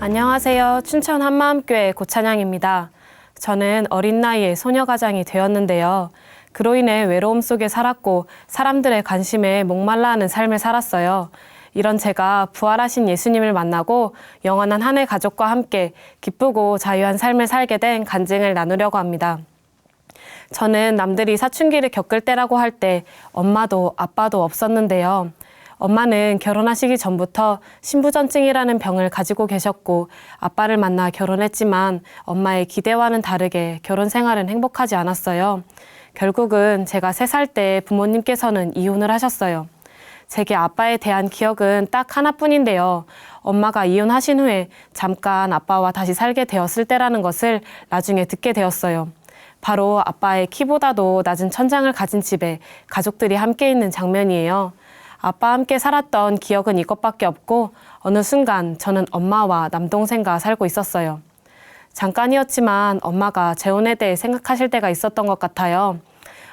안녕하세요. 춘천 한마음교회 고찬양입니다. 저는 어린 나이에 소녀가장이 되었는데요. 그로 인해 외로움 속에 살았고 사람들의 관심에 목말라하는 삶을 살았어요. 이런 제가 부활하신 예수님을 만나고 영원한 한 해 가족과 함께 기쁘고 자유한 삶을 살게 된 간증을 나누려고 합니다. 저는 남들이 사춘기를 겪을 때라고 할 때 엄마도 아빠도 없었는데요. 엄마는 결혼하시기 전부터 신부전증이라는 병을 가지고 계셨고 아빠를 만나 결혼했지만 엄마의 기대와는 다르게 결혼 생활은 행복하지 않았어요. 결국은 제가 3살 때 부모님께서는 이혼을 하셨어요. 제게 아빠에 대한 기억은 딱 하나뿐인데요. 엄마가 이혼하신 후에 잠깐 아빠와 다시 살게 되었을 때라는 것을 나중에 듣게 되었어요. 바로 아빠의 키보다도 낮은 천장을 가진 집에 가족들이 함께 있는 장면이에요. 아빠와 함께 살았던 기억은 이것밖에 없고 어느 순간 저는 엄마와 남동생과 살고 있었어요. 잠깐이었지만 엄마가 재혼에 대해 생각하실 때가 있었던 것 같아요.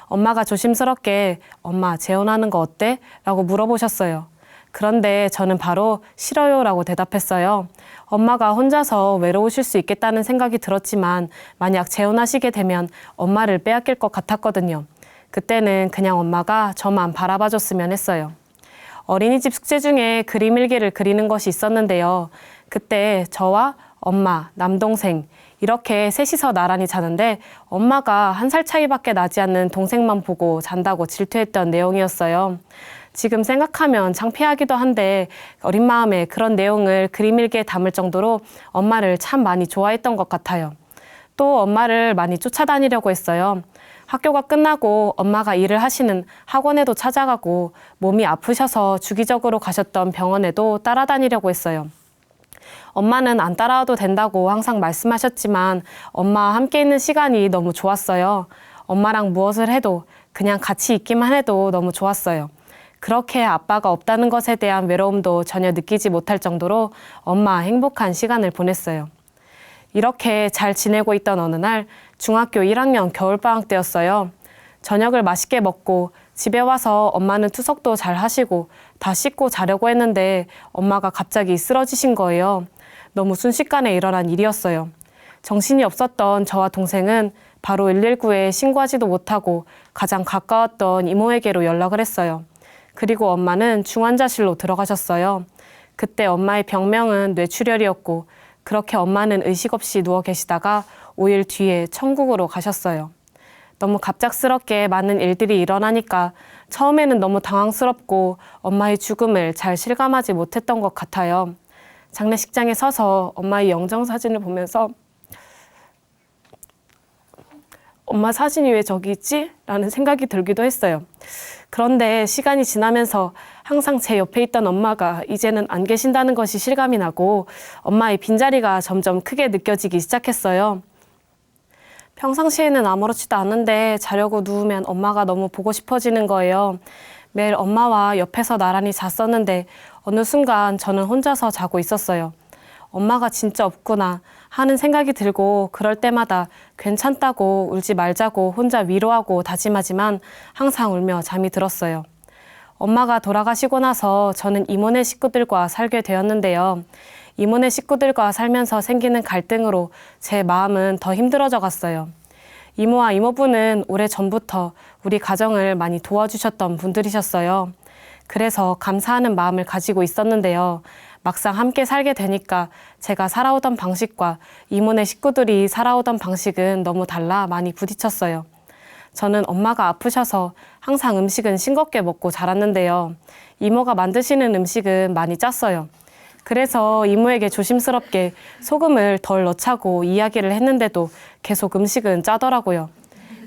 엄마가 조심스럽게 엄마 재혼하는 거 어때? 라고 물어보셨어요. 그런데 저는 바로 싫어요 라고 대답했어요. 엄마가 혼자서 외로우실 수 있겠다는 생각이 들었지만 만약 재혼하시게 되면 엄마를 빼앗길 것 같았거든요. 그때는 그냥 엄마가 저만 바라봐줬으면 했어요. 어린이집 숙제 중에 그림 일기를 그리는 것이 있었는데요. 그때 저와 엄마, 남동생 이렇게 셋이서 나란히 자는데 엄마가 1살 차이밖에 나지 않는 동생만 보고 잔다고 질투했던 내용이었어요. 지금 생각하면 창피하기도 한데 어린 마음에 그런 내용을 그림 일기에 담을 정도로 엄마를 참 많이 좋아했던 것 같아요. 또 엄마를 많이 쫓아다니려고 했어요. 학교가 끝나고 엄마가 일을 하시는 학원에도 찾아가고 몸이 아프셔서 주기적으로 가셨던 병원에도 따라다니려고 했어요. 엄마는 안 따라와도 된다고 항상 말씀하셨지만 엄마와 함께 있는 시간이 너무 좋았어요. 엄마랑 무엇을 해도 그냥 같이 있기만 해도 너무 좋았어요. 그렇게 아빠가 없다는 것에 대한 외로움도 전혀 느끼지 못할 정도로 엄마와 행복한 시간을 보냈어요. 이렇게 잘 지내고 있던 어느 날 중학교 1학년 겨울방학 때였어요. 저녁을 맛있게 먹고 집에 와서 엄마는 투석도 잘 하시고 다 씻고 자려고 했는데 엄마가 갑자기 쓰러지신 거예요. 너무 순식간에 일어난 일이었어요. 정신이 없었던 저와 동생은 바로 119에 신고하지도 못하고 가장 가까웠던 이모에게로 연락을 했어요. 그리고 엄마는 중환자실로 들어가셨어요. 그때 엄마의 병명은 뇌출혈이었고 그렇게 엄마는 의식 없이 누워 계시다가 5일 뒤에 천국으로 가셨어요. 너무 갑작스럽게 많은 일들이 일어나니까 처음에는 너무 당황스럽고 엄마의 죽음을 잘 실감하지 못했던 것 같아요. 장례식장에 서서 엄마의 영정사진을 보면서 엄마 사진이 왜 저기 있지? 라는 생각이 들기도 했어요. 그런데 시간이 지나면서 항상 제 옆에 있던 엄마가 이제는 안 계신다는 것이 실감이 나고 엄마의 빈자리가 점점 크게 느껴지기 시작했어요. 평상시에는 아무렇지도 않은데 자려고 누우면 엄마가 너무 보고 싶어지는 거예요. 매일 엄마와 옆에서 나란히 잤었는데 어느 순간 저는 혼자서 자고 있었어요. 엄마가 진짜 없구나 하는 생각이 들고 그럴 때마다 괜찮다고 울지 말자고 혼자 위로하고 다짐하지만 항상 울며 잠이 들었어요. 엄마가 돌아가시고 나서 저는 이모네 식구들과 살게 되었는데요. 이모네 식구들과 살면서 생기는 갈등으로 제 마음은 더 힘들어져 갔어요. 이모와 이모부는 오래전부터 우리 가정을 많이 도와주셨던 분들이셨어요. 그래서 감사하는 마음을 가지고 있었는데요. 막상 함께 살게 되니까 제가 살아오던 방식과 이모네 식구들이 살아오던 방식은 너무 달라 많이 부딪혔어요. 저는 엄마가 아프셔서 항상 음식은 싱겁게 먹고 자랐는데요. 이모가 만드시는 음식은 많이 짰어요. 그래서 이모에게 조심스럽게 소금을 덜 넣자고 이야기를 했는데도 계속 음식은 짜더라고요.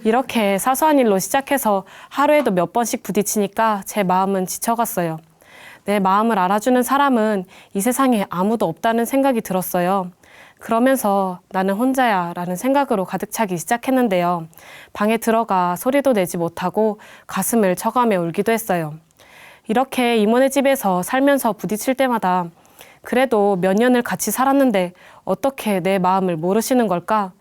이렇게 사소한 일로 시작해서 하루에도 몇 번씩 부딪히니까 제 마음은 지쳐갔어요. 내 마음을 알아주는 사람은 이 세상에 아무도 없다는 생각이 들었어요. 그러면서 나는 혼자야 라는 생각으로 가득 차기 시작했는데요. 방에 들어가 소리도 내지 못하고 가슴을 쳐가며 울기도 했어요. 이렇게 이모네 집에서 살면서 부딪힐 때마다 그래도 몇 년을 같이 살았는데 어떻게 내 마음을 모르시는 걸까?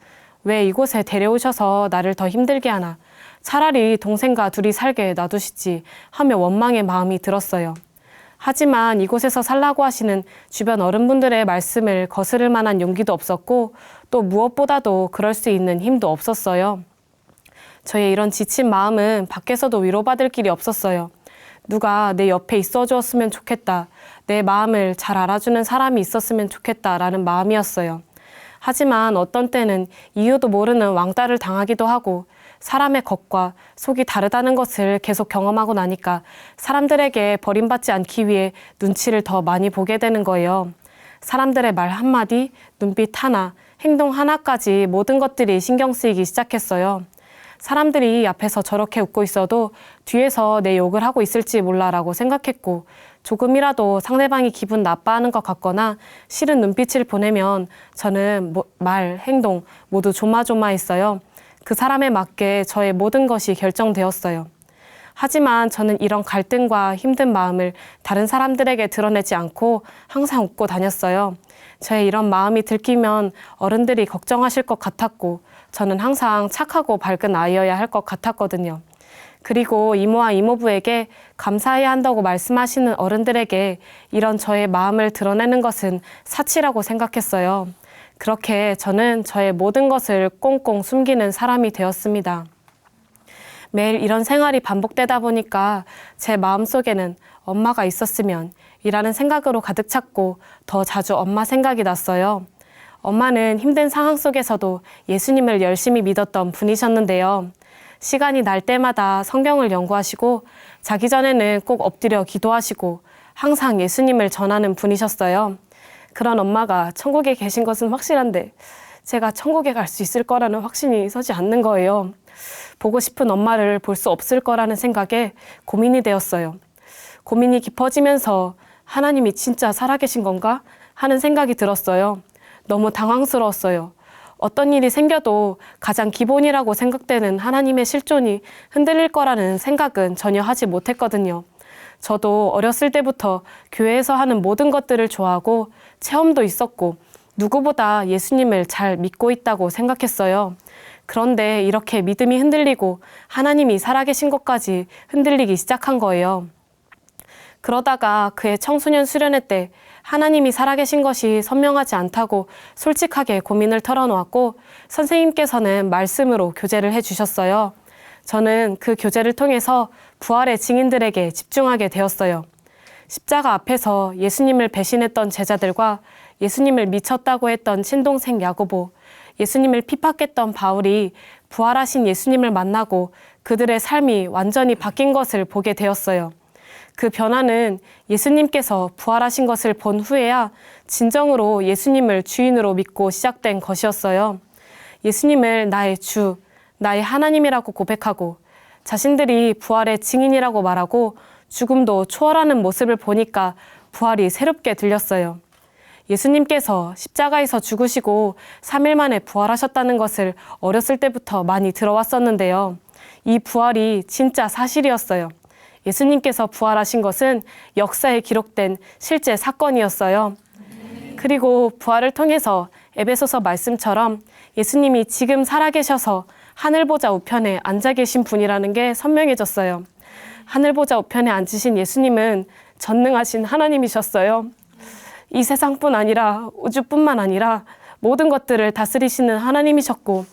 왜 이곳에 데려오셔서 나를 더 힘들게 하나? 차라리 동생과 둘이 살게 놔두시지 하며 원망의 마음이 들었어요. 하지만 이곳에서 살라고 하시는 주변 어른분들의 말씀을 거스를 만한 용기도 없었고 또 무엇보다도 그럴 수 있는 힘도 없었어요. 저의 이런 지친 마음은 밖에서도 위로받을 길이 없었어요. 누가 내 옆에 있어 주었으면 좋겠다. 내 마음을 잘 알아주는 사람이 있었으면 좋겠다라는 마음이었어요. 하지만 어떤 때는 이유도 모르는 왕따를 당하기도 하고 사람의 겉과 속이 다르다는 것을 계속 경험하고 나니까 사람들에게 버림받지 않기 위해 눈치를 더 많이 보게 되는 거예요. 사람들의 말 한마디, 눈빛 하나, 행동 하나까지 모든 것들이 신경 쓰이기 시작했어요. 사람들이 앞에서 저렇게 웃고 있어도 뒤에서 내 욕을 하고 있을지 몰라라고 생각했고 조금이라도 상대방이 기분 나빠하는 것 같거나 싫은 눈빛을 보내면 저는 말, 행동 모두 조마조마했어요. 그 사람에 맞게 저의 모든 것이 결정되었어요. 하지만 저는 이런 갈등과 힘든 마음을 다른 사람들에게 드러내지 않고 항상 웃고 다녔어요. 저의 이런 마음이 들키면 어른들이 걱정하실 것 같았고 저는 항상 착하고 밝은 아이여야 할 것 같았거든요. 그리고 이모와 이모부에게 감사해야 한다고 말씀하시는 어른들에게 이런 저의 마음을 드러내는 것은 사치라고 생각했어요. 그렇게 저는 저의 모든 것을 꽁꽁 숨기는 사람이 되었습니다. 매일 이런 생활이 반복되다 보니까 제 마음속에는 엄마가 있었으면 이라는 생각으로 가득 찼고 더 자주 엄마 생각이 났어요. 엄마는 힘든 상황 속에서도 예수님을 열심히 믿었던 분이셨는데요. 시간이 날 때마다 성경을 연구하시고 자기 전에는 꼭 엎드려 기도하시고 항상 예수님을 전하는 분이셨어요. 그런 엄마가 천국에 계신 것은 확실한데 제가 천국에 갈 수 있을 거라는 확신이 서지 않는 거예요. 보고 싶은 엄마를 볼 수 없을 거라는 생각에 고민이 되었어요. 고민이 깊어지면서 하나님이 진짜 살아계신 건가 하는 생각이 들었어요. 너무 당황스러웠어요. 어떤 일이 생겨도 가장 기본이라고 생각되는 하나님의 실존이 흔들릴 거라는 생각은 전혀 하지 못했거든요. 저도 어렸을 때부터 교회에서 하는 모든 것들을 좋아하고 체험도 있었고 누구보다 예수님을 잘 믿고 있다고 생각했어요. 그런데 이렇게 믿음이 흔들리고 하나님이 살아계신 것까지 흔들리기 시작한 거예요. 그러다가 그의 청소년 수련회 때 하나님이 살아계신 것이 선명하지 않다고 솔직하게 고민을 털어놓았고 선생님께서는 말씀으로 교제를 해주셨어요. 저는 그 교제를 통해서 부활의 증인들에게 집중하게 되었어요. 십자가 앞에서 예수님을 배신했던 제자들과 예수님을 미쳤다고 했던 친동생 야고보, 예수님을 핍박했던 바울이 부활하신 예수님을 만나고 그들의 삶이 완전히 바뀐 것을 보게 되었어요. 그 변화는 예수님께서 부활하신 것을 본 후에야 진정으로 예수님을 주인으로 믿고 시작된 것이었어요. 예수님을 나의 주, 나의 하나님이라고 고백하고 자신들이 부활의 증인이라고 말하고 죽음도 초월하는 모습을 보니까 부활이 새롭게 들렸어요. 예수님께서 십자가에서 죽으시고 3일 만에 부활하셨다는 것을 어렸을 때부터 많이 들어왔었는데요. 이 부활이 진짜 사실이었어요. 예수님께서 부활하신 것은 역사에 기록된 실제 사건이었어요. 그리고 부활을 통해서 에베소서 말씀처럼 예수님이 지금 살아계셔서 하늘보좌 우편에 앉아 계신 분이라는 게 선명해졌어요. 하늘보좌 우편에 앉으신 예수님은 전능하신 하나님이셨어요. 이 세상뿐 아니라 우주뿐만 아니라 모든 것들을 다스리시는 하나님이셨고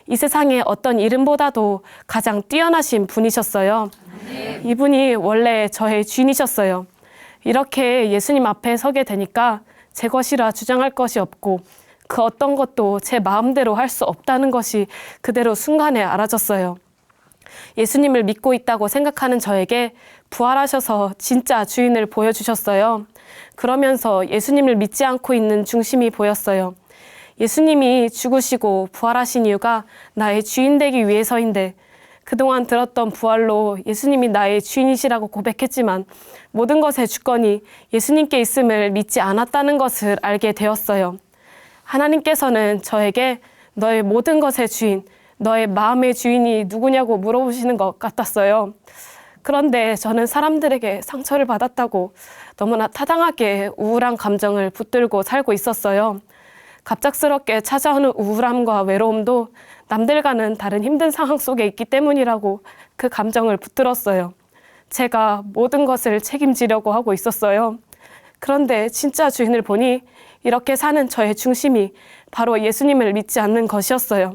이 세상의 어떤 이름보다도 가장 뛰어나신 분이셨어요. 이분이 원래 저의 주인이셨어요. 이렇게 예수님 앞에 서게 되니까 제 것이라 주장할 것이 없고 그 어떤 것도 제 마음대로 할 수 없다는 것이 그대로 순간에 알아졌어요. 예수님을 믿고 있다고 생각하는 저에게 부활하셔서 진짜 주인을 보여주셨어요. 그러면서 예수님을 믿지 않고 있는 중심이 보였어요. 예수님이 죽으시고 부활하신 이유가 나의 주인 되기 위해서인데 그동안 들었던 부활로 예수님이 나의 주인이시라고 고백했지만 모든 것의 주권이 예수님께 있음을 믿지 않았다는 것을 알게 되었어요. 하나님께서는 저에게 너의 모든 것의 주인, 너의 마음의 주인이 누구냐고 물어보시는 것 같았어요. 그런데 저는 사람들에게 상처를 받았다고 너무나 타당하게 우울한 감정을 붙들고 살고 있었어요. 갑작스럽게 찾아오는 우울함과 외로움도 남들과는 다른 힘든 상황 속에 있기 때문이라고 그 감정을 붙들었어요. 제가 모든 것을 책임지려고 하고 있었어요. 그런데 진짜 주인을 보니 이렇게 사는 저의 중심이 바로 예수님을 믿지 않는 것이었어요.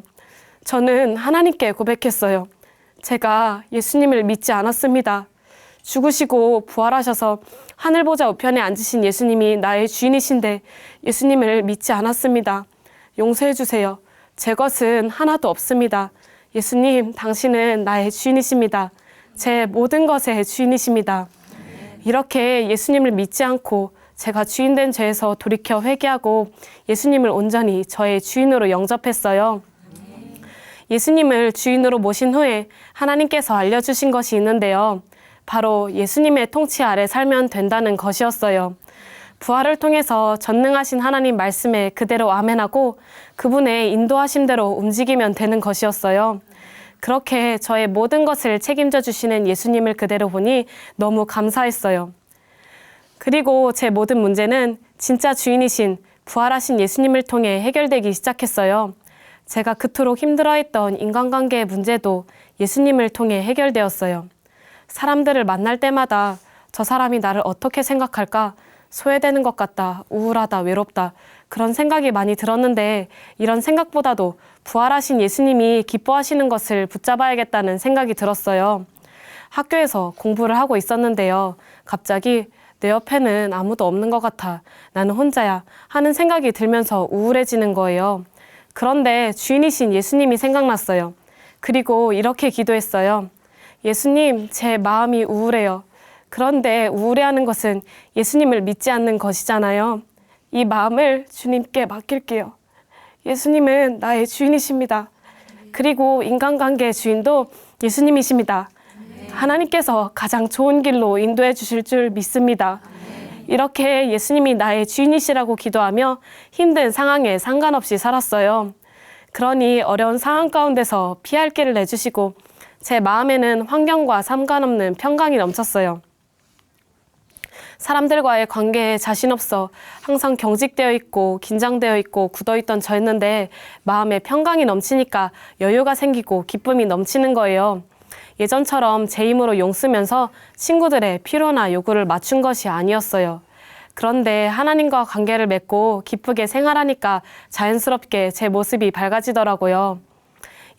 저는 하나님께 고백했어요. 제가 예수님을 믿지 않았습니다. 죽으시고 부활하셔서 하늘 보좌 우편에 앉으신 예수님이 나의 주인이신데 예수님을 믿지 않았습니다. 용서해 주세요. 제 것은 하나도 없습니다. 예수님, 당신은 나의 주인이십니다. 제 모든 것의 주인이십니다. 이렇게 예수님을 믿지 않고 제가 주인된 죄에서 돌이켜 회개하고 예수님을 온전히 저의 주인으로 영접했어요. 예수님을 주인으로 모신 후에 하나님께서 알려주신 것이 있는데요. 바로 예수님의 통치 아래 살면 된다는 것이었어요. 부활을 통해서 전능하신 하나님 말씀에 그대로 아멘하고 그분의 인도하심대로 움직이면 되는 것이었어요. 그렇게 저의 모든 것을 책임져 주시는 예수님을 그대로 보니 너무 감사했어요. 그리고 제 모든 문제는 진짜 주인이신 부활하신 예수님을 통해 해결되기 시작했어요. 제가 그토록 힘들어했던 인간관계의 문제도 예수님을 통해 해결되었어요. 사람들을 만날 때마다 저 사람이 나를 어떻게 생각할까? 소외되는 것 같다, 우울하다, 외롭다 그런 생각이 많이 들었는데 이런 생각보다도 부활하신 예수님이 기뻐하시는 것을 붙잡아야겠다는 생각이 들었어요. 학교에서 공부를 하고 있었는데요. 갑자기 내 옆에는 아무도 없는 것 같아. 나는 혼자야. 하는 생각이 들면서 우울해지는 거예요. 그런데 주인이신 예수님이 생각났어요. 그리고 이렇게 기도했어요. 예수님, 제 마음이 우울해요. 그런데 우울해하는 것은 예수님을 믿지 않는 것이잖아요. 이 마음을 주님께 맡길게요. 예수님은 나의 주인이십니다. 그리고 인간관계의 주인도 예수님이십니다. 하나님께서 가장 좋은 길로 인도해 주실 줄 믿습니다. 이렇게 예수님이 나의 주인이시라고 기도하며 힘든 상황에 상관없이 살았어요. 그러니 어려운 상황 가운데서 피할 길을 내주시고 제 마음에는 환경과 상관없는 평강이 넘쳤어요. 사람들과의 관계에 자신 없어 항상 경직되어 있고 긴장되어 있고 굳어있던 저였는데 마음에 평강이 넘치니까 여유가 생기고 기쁨이 넘치는 거예요. 예전처럼 제 힘으로 용 쓰면서 친구들의 필요나 요구를 맞춘 것이 아니었어요. 그런데 하나님과 관계를 맺고 기쁘게 생활하니까 자연스럽게 제 모습이 밝아지더라고요.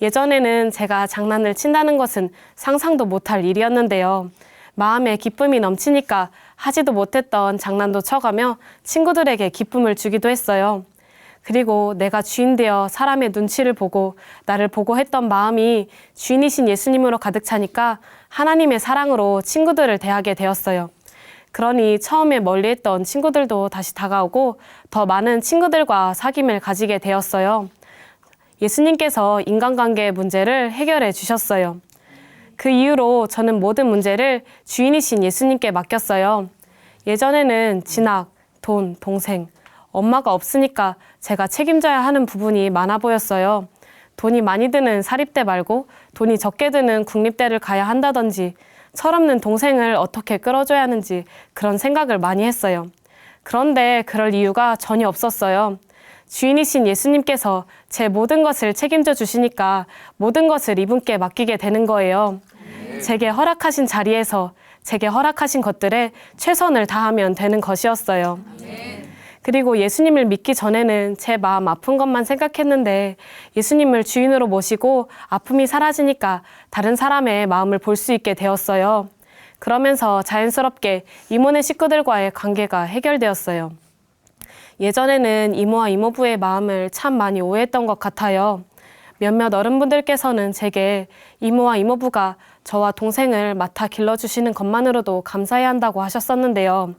예전에는 제가 장난을 친다는 것은 상상도 못할 일이었는데요. 마음에 기쁨이 넘치니까 하지도 못했던 장난도 쳐가며 친구들에게 기쁨을 주기도 했어요. 그리고 내가 주인 되어 사람의 눈치를 보고 나를 보고 했던 마음이 주인이신 예수님으로 가득 차니까 하나님의 사랑으로 친구들을 대하게 되었어요. 그러니 처음에 멀리했던 친구들도 다시 다가오고 더 많은 친구들과 사귐을 가지게 되었어요. 예수님께서 인간관계의 문제를 해결해 주셨어요. 그 이후로 저는 모든 문제를 주인이신 예수님께 맡겼어요. 예전에는 진학, 돈, 동생, 엄마가 없으니까 제가 책임져야 하는 부분이 많아 보였어요. 돈이 많이 드는 사립대 말고 돈이 적게 드는 국립대를 가야 한다든지 철없는 동생을 어떻게 끌어줘야 하는지 그런 생각을 많이 했어요. 그런데 그럴 이유가 전혀 없었어요. 주인이신 예수님께서 제 모든 것을 책임져 주시니까 모든 것을 이분께 맡기게 되는 거예요. 제게 허락하신 자리에서 제게 허락하신 것들에 최선을 다하면 되는 것이었어요. 그리고 예수님을 믿기 전에는 제 마음 아픈 것만 생각했는데 예수님을 주인으로 모시고 아픔이 사라지니까 다른 사람의 마음을 볼 수 있게 되었어요. 그러면서 자연스럽게 이모네 식구들과의 관계가 해결되었어요. 예전에는 이모와 이모부의 마음을 참 많이 오해했던 것 같아요. 몇몇 어른분들께서는 제게 이모와 이모부가 저와 동생을 맡아 길러주시는 것만으로도 감사해야 한다고 하셨었는데요.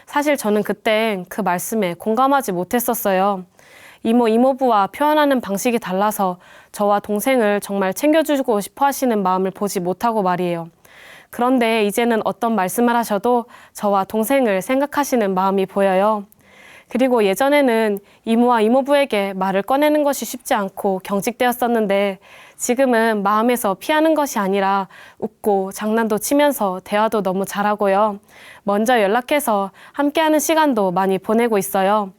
사실 저는 그때 그 말씀에 공감하지 못했었어요. 이모, 이모부와 표현하는 방식이 달라서 저와 동생을 정말 챙겨주고 싶어 하시는 마음을 보지 못하고 말이에요. 그런데 이제는 어떤 말씀을 하셔도 저와 동생을 생각하시는 마음이 보여요. 그리고 예전에는 이모와 이모부에게 말을 꺼내는 것이 쉽지 않고 경직되었었는데 지금은 마음에서 피하는 것이 아니라 웃고 장난도 치면서 대화도 너무 잘하고요. 먼저 연락해서 함께하는 시간도 많이 보내고 있어요.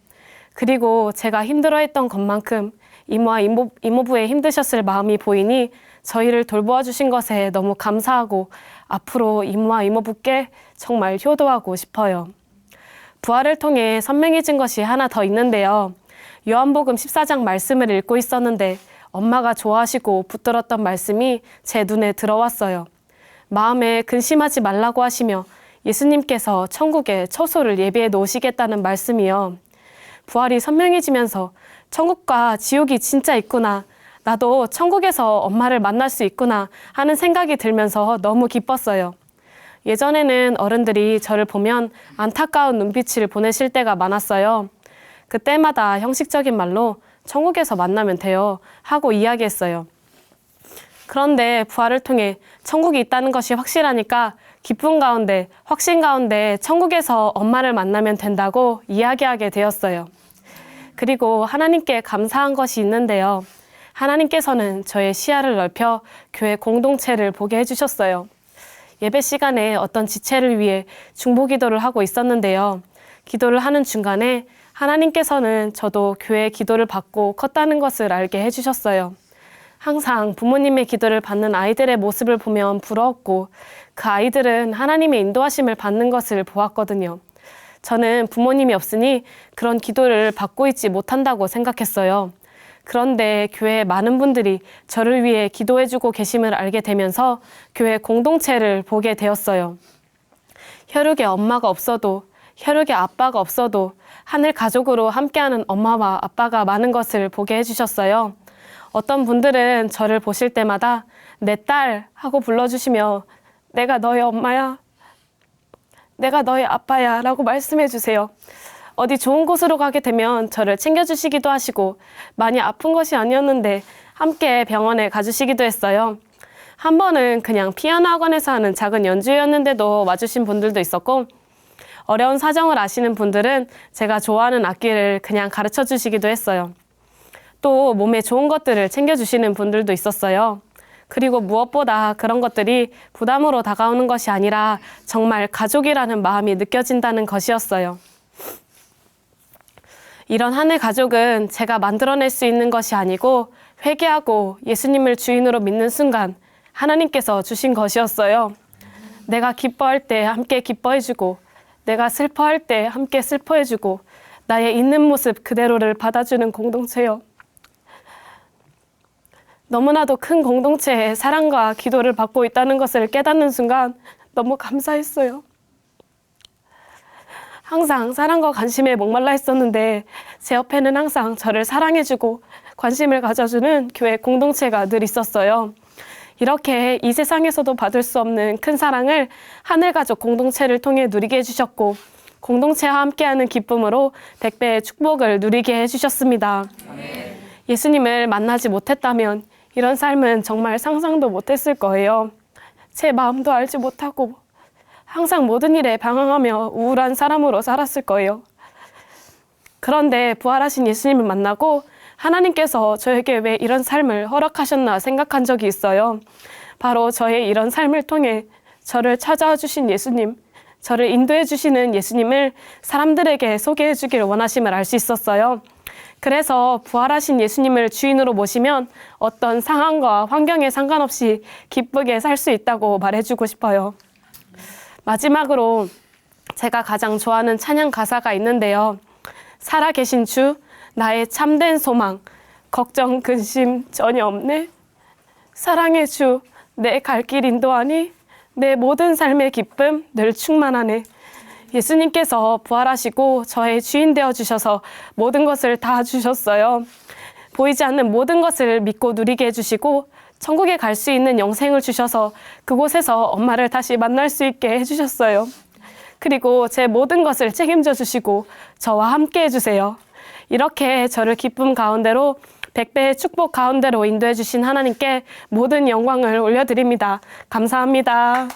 그리고 제가 힘들어했던 것만큼 이모와 이모부의 힘드셨을 마음이 보이니 저희를 돌보아 주신 것에 너무 감사하고 앞으로 이모와 이모부께 정말 효도하고 싶어요. 부활을 통해 선명해진 것이 하나 더 있는데요. 요한복음 14장 말씀을 읽고 있었는데 엄마가 좋아하시고 붙들었던 말씀이 제 눈에 들어왔어요. 마음에 근심하지 말라고 하시며 예수님께서 천국에 처소를 예비해 놓으시겠다는 말씀이요. 부활이 선명해지면서 천국과 지옥이 진짜 있구나, 나도 천국에서 엄마를 만날 수 있구나 하는 생각이 들면서 너무 기뻤어요. 예전에는 어른들이 저를 보면 안타까운 눈빛을 보내실 때가 많았어요. 그때마다 형식적인 말로 천국에서 만나면 돼요 하고 이야기했어요. 그런데 부활을 통해 천국이 있다는 것이 확실하니까 기쁨 가운데, 확신 가운데 천국에서 엄마를 만나면 된다고 이야기하게 되었어요. 그리고 하나님께 감사한 것이 있는데요. 하나님께서는 저의 시야를 넓혀 교회 공동체를 보게 해주셨어요. 예배 시간에 어떤 지체를 위해 중보기도를 하고 있었는데요. 기도를 하는 중간에 하나님께서는 저도 교회 기도를 받고 컸다는 것을 알게 해주셨어요. 항상 부모님의 기도를 받는 아이들의 모습을 보면 부러웠고 그 아이들은 하나님의 인도하심을 받는 것을 보았거든요. 저는 부모님이 없으니 그런 기도를 받고 있지 못한다고 생각했어요. 그런데 교회에 많은 분들이 저를 위해 기도해주고 계심을 알게 되면서 교회 공동체를 보게 되었어요. 혈육의 엄마가 없어도, 혈육의 아빠가 없어도 하늘 가족으로 함께하는 엄마와 아빠가 많은 것을 보게 해주셨어요. 어떤 분들은 저를 보실 때마다 내 딸 하고 불러주시며 내가 너의 엄마야, 내가 너의 아빠야 라고 말씀해 주세요. 어디 좋은 곳으로 가게 되면 저를 챙겨주시기도 하시고 많이 아픈 것이 아니었는데 함께 병원에 가주시기도 했어요. 한 번은 그냥 피아노 학원에서 하는 작은 연주였는데도 와주신 분들도 있었고 어려운 사정을 아시는 분들은 제가 좋아하는 악기를 그냥 가르쳐 주시기도 했어요. 또 몸에 좋은 것들을 챙겨주시는 분들도 있었어요. 그리고 무엇보다 그런 것들이 부담으로 다가오는 것이 아니라 정말 가족이라는 마음이 느껴진다는 것이었어요. 이런 하늘 가족은 제가 만들어낼 수 있는 것이 아니고 회개하고 예수님을 주인으로 믿는 순간 하나님께서 주신 것이었어요. 내가 기뻐할 때 함께 기뻐해주고 내가 슬퍼할 때 함께 슬퍼해주고 나의 있는 모습 그대로를 받아주는 공동체요. 너무나도 큰 공동체에 사랑과 기도를 받고 있다는 것을 깨닫는 순간 너무 감사했어요. 항상 사랑과 관심에 목말라 있었는데 제 옆에는 항상 저를 사랑해주고 관심을 가져주는 교회 공동체가 늘 있었어요. 이렇게 이 세상에서도 받을 수 없는 큰 사랑을 하늘가족 공동체를 통해 누리게 해주셨고 공동체와 함께하는 기쁨으로 100배의 축복을 누리게 해주셨습니다. 아멘. 예수님을 만나지 못했다면 이런 삶은 정말 상상도 못했을 거예요. 제 마음도 알지 못하고 항상 모든 일에 방황하며 우울한 사람으로 살았을 거예요. 그런데 부활하신 예수님을 만나고 하나님께서 저에게 왜 이런 삶을 허락하셨나 생각한 적이 있어요. 바로 저의 이런 삶을 통해 저를 찾아와 주신 예수님, 저를 인도해 주시는 예수님을 사람들에게 소개해 주길 원하심을 알 수 있었어요. 그래서 부활하신 예수님을 주인으로 모시면 어떤 상황과 환경에 상관없이 기쁘게 살 수 있다고 말해주고 싶어요. 마지막으로 제가 가장 좋아하는 찬양 가사가 있는데요. 살아계신 주, 나의 참된 소망, 걱정, 근심 전혀 없네. 사랑의 주, 내 갈 길 인도하니 내 모든 삶의 기쁨 늘 충만하네. 예수님께서 부활하시고 저의 주인 되어주셔서 모든 것을 다 주셨어요. 보이지 않는 모든 것을 믿고 누리게 해주시고 천국에 갈 수 있는 영생을 주셔서 그곳에서 엄마를 다시 만날 수 있게 해주셨어요. 그리고 제 모든 것을 책임져 주시고 저와 함께 해주세요. 이렇게 저를 기쁨 가운데로 100배의 축복 가운데로 인도해 주신 하나님께 모든 영광을 올려드립니다. 감사합니다.